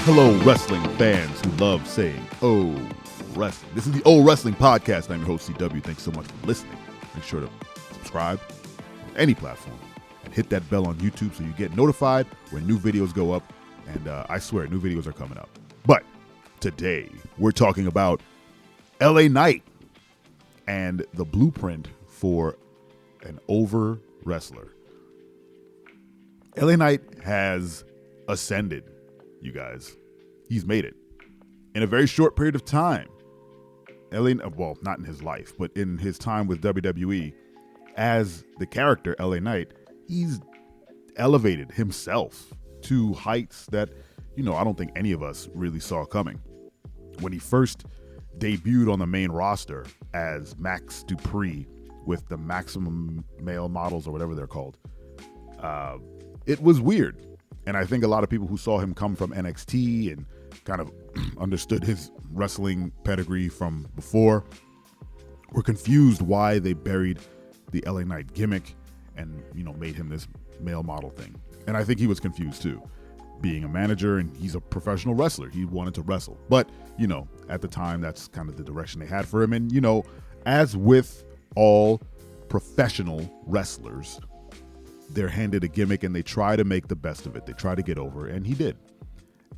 Hello, wrestling fans who love saying, "Oh, wrestling." This is the Oh Wrestling Podcast. I'm your host, CW. Thanks so much for listening. Make sure to subscribe on any platform and hit that bell on YouTube so you get notified when new videos go up. And I swear, new videos are coming up. But today, we're talking about LA Knight and the blueprint for an over wrestler. LA Knight has ascended, you guys. He's made it in a very short period of time. Well, not in his life, but in his time with WWE as the character LA Knight, he's elevated himself to heights that, I don't think any of us really saw coming. When he first debuted on the main roster as Max Dupree with the Maximum Male Models or whatever they're called, it was weird. And I think a lot of people who saw him come from NXT and kind of understood his wrestling pedigree from before were confused why they buried the LA Knight gimmick and, made him this male model thing. And I think he was confused too, being a manager and he's a professional wrestler. He wanted to wrestle. But, at the time, that's kind of the direction they had for him. And, as with all professional wrestlers, they're handed a gimmick and they try to make the best of it. They try to get over, and he did.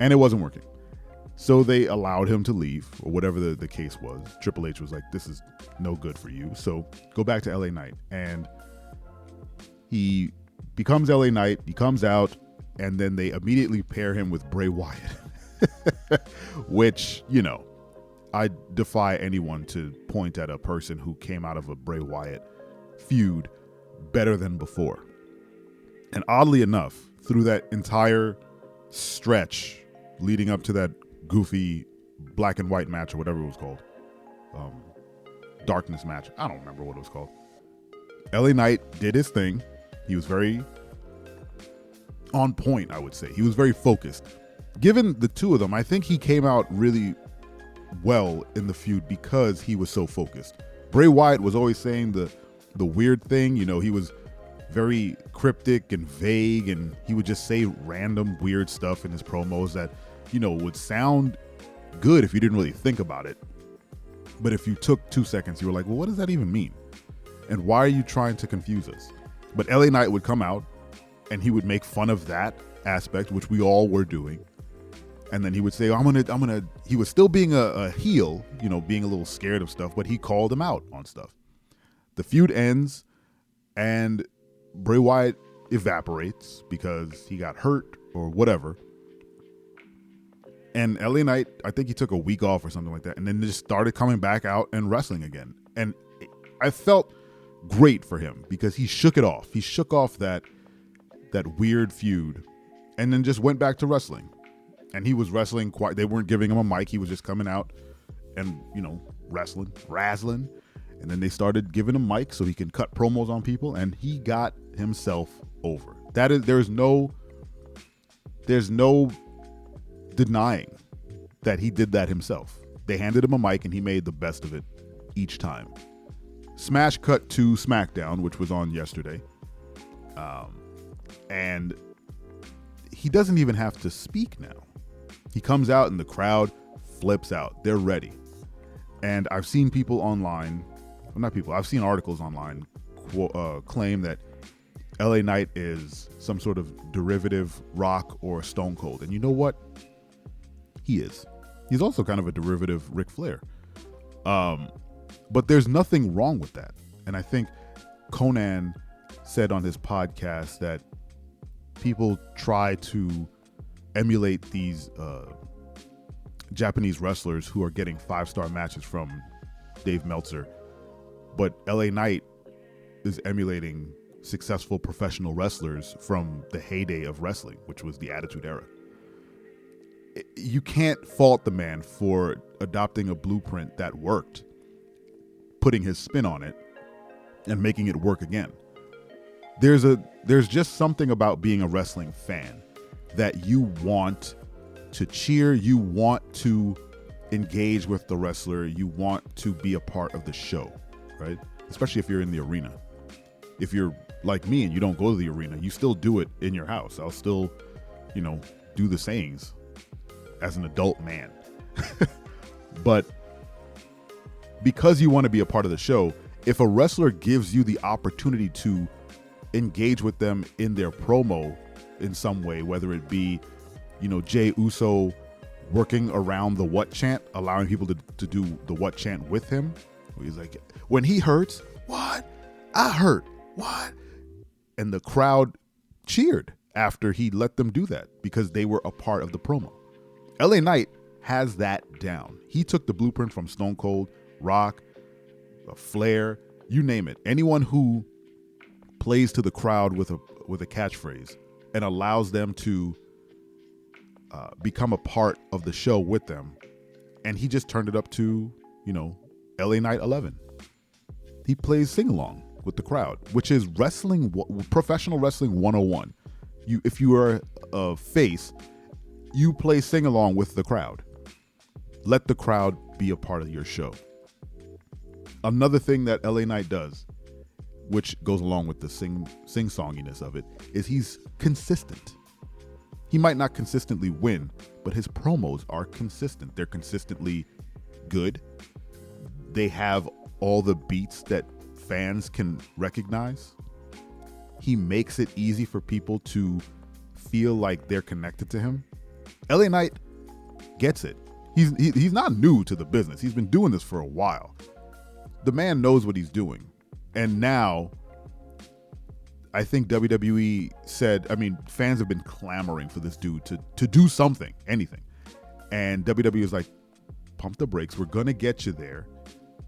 And it wasn't working. So they allowed him to leave, or whatever the case was. Triple H was like, this is no good for you. So go back to LA Knight. And he becomes LA Knight. He comes out, and then they immediately pair him with Bray Wyatt. Which, I defy anyone to point at a person who came out of a Bray Wyatt feud better than before. And oddly enough, through that entire stretch leading up to that goofy black and white match or whatever it was called, darkness match, I don't remember what it was called, LA Knight did his thing. He was very on point, I would say. He was very focused. Given the two of them, I think he came out really well in the feud because he was so focused. Bray Wyatt was always saying the weird thing. He was very cryptic and vague, and he would just say random weird stuff in his promos that, would sound good if you didn't really think about it. But if you took 2 seconds, you were like, well, what does that even mean? And why are you trying to confuse us? But LA Knight would come out and he would make fun of that aspect, which we all were doing. And then he would say, he was still being a heel, being a little scared of stuff, but he called him out on stuff. The feud ends and Bray Wyatt evaporates because he got hurt or whatever. And LA Knight, I think he took a week off or something like that, and then just started coming back out and wrestling again. And I felt great for him because he shook it off. He shook off that weird feud and then just went back to wrestling. And he was wrestling they weren't giving him a mic. He was just coming out and, wrestling. And then they started giving him mics so he can cut promos on people, and he got himself over. There's no denying that he did that himself. They handed him a mic and he made the best of it each time. Smash cut to SmackDown, which was on yesterday. And he doesn't even have to speak now. He comes out and the crowd flips out. They're ready. And I've seen people online, I've seen articles online claim that LA Knight is some sort of derivative Rock or Stone Cold. And you know what? He is. He's also kind of a derivative Ric Flair. But there's nothing wrong with that. And I think Conan said on his podcast that people try to emulate these Japanese wrestlers who are getting 5-star matches from Dave Meltzer. But LA Knight is emulating successful professional wrestlers from the heyday of wrestling, which was the Attitude Era. You can't fault the man for adopting a blueprint that worked, putting his spin on it, and making it work again. There's just something about being a wrestling fan that you want to cheer, you want to engage with the wrestler, you want to be a part of the show, right? Especially if you're in the arena. If you're like me and you don't go to the arena, you still do it in your house. I'll still, do the sayings. as an adult man. But because you want to be a part of the show, if a wrestler gives you the opportunity to engage with them in their promo in some way, whether it be, Jey Uso working around the what chant, allowing people to do the what chant with him. He's like, when he hurts, what? I hurt, what? And the crowd cheered after he let them do that because they were a part of the promo. LA Knight has that down. He took the blueprint from Stone Cold, Rock, Flair, you name it. Anyone who plays to the crowd with a catchphrase and allows them to become a part of the show with them. And he just turned it up to, LA Knight 11. He plays sing-along with the crowd, which is professional wrestling 101. If you are a face, you play sing-along with the crowd. Let the crowd be a part of your show. Another thing that LA Knight does, which goes along with the sing-songiness of it, is he's consistent. He might not consistently win, but his promos are consistent. They're consistently good. They have all the beats that fans can recognize. He makes it easy for people to feel like they're connected to him. LA Knight gets it. He's not new to the business. He's been doing this for a while. The man knows what he's doing. And now, I think WWE said, fans have been clamoring for this dude to do something, anything. And WWE is like, pump the brakes. We're going to get you there,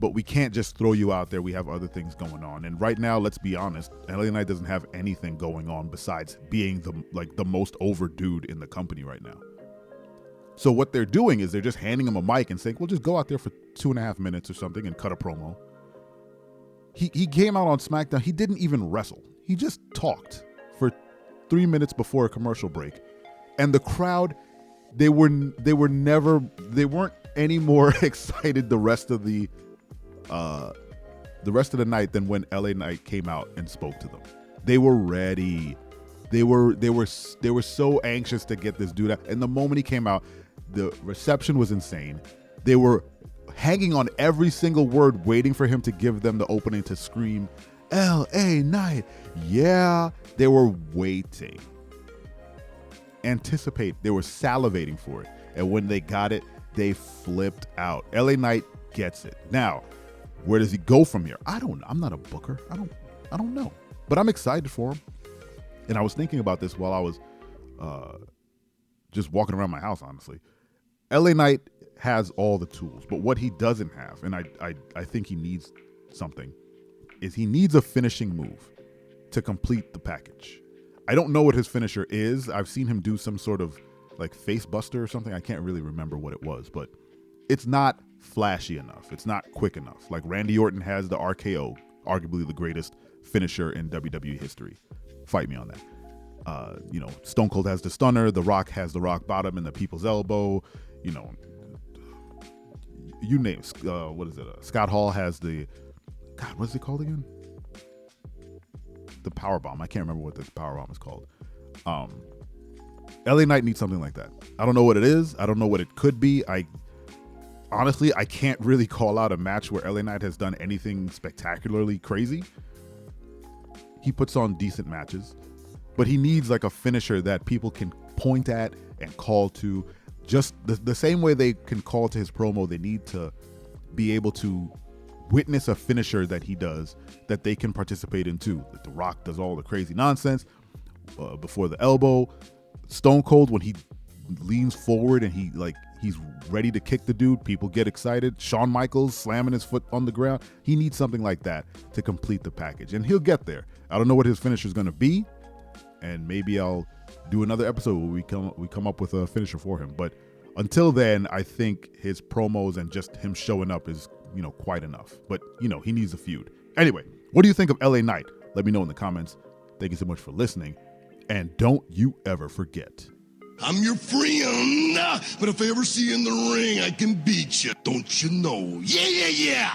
but we can't just throw you out there. We have other things going on. And right now, let's be honest, LA Knight doesn't have anything going on besides being the most over dude in the company right now. So what they're doing is they're just handing him a mic and saying, well, just go out there for 2.5 minutes or something and cut a promo. He came out on SmackDown. He didn't even wrestle. He just talked for 3 minutes before a commercial break. And the crowd, they weren't any more excited the rest of the night than when LA Knight came out and spoke to them. They were ready. They were so anxious to get this dude out. And the moment he came out, the reception was insane. They were hanging on every single word, waiting for him to give them the opening to scream, LA Knight. Yeah, they were waiting. Anticipate. They were salivating for it. And when they got it, they flipped out. LA Knight gets it. Now, where does he go from here? I don't know. I'm not a booker. I don't know. But I'm excited for him. And I was thinking about this while I was just walking around my house, honestly. LA Knight has all the tools, but what he doesn't have, and I think he needs something, is he needs a finishing move to complete the package. I don't know what his finisher is. I've seen him do some sort of like face buster or something. I can't really remember what it was, but it's not flashy enough. It's not quick enough. Like Randy Orton has the RKO, arguably the greatest finisher in WWE history. Fight me on that. Stone Cold has the stunner. The Rock has the rock bottom and the people's elbow. You name it. What is it? Scott Hall has the, God, what is it called again? The power bomb. I can't remember what the power bomb is called. LA Knight needs something like that. I don't know what it is. I don't know what it could be. Honestly, I can't really call out a match where LA Knight has done anything spectacularly crazy. He puts on decent matches, but he needs like a finisher that people can point at and call to. Just the same way they can call to his promo, they need to be able to witness a finisher that he does that they can participate in too. The Rock does all the crazy nonsense before the elbow. Stone Cold, when he leans forward and he's ready to kick the dude, people get excited. Shawn Michaels slamming his foot on the ground. He needs something like that to complete the package, and he'll get there. I don't know what his finisher is going to be, and maybe I'll do another episode where we come up with a finisher for him. But until then, I think his promos and just him showing up is, quite enough. But, he needs a feud. Anyway, what do you think of LA Knight? Let me know in the comments. Thank you so much for listening. And don't you ever forget, I'm your friend, but if I ever see you in the ring, I can beat you. Don't you know? Yeah, yeah, yeah.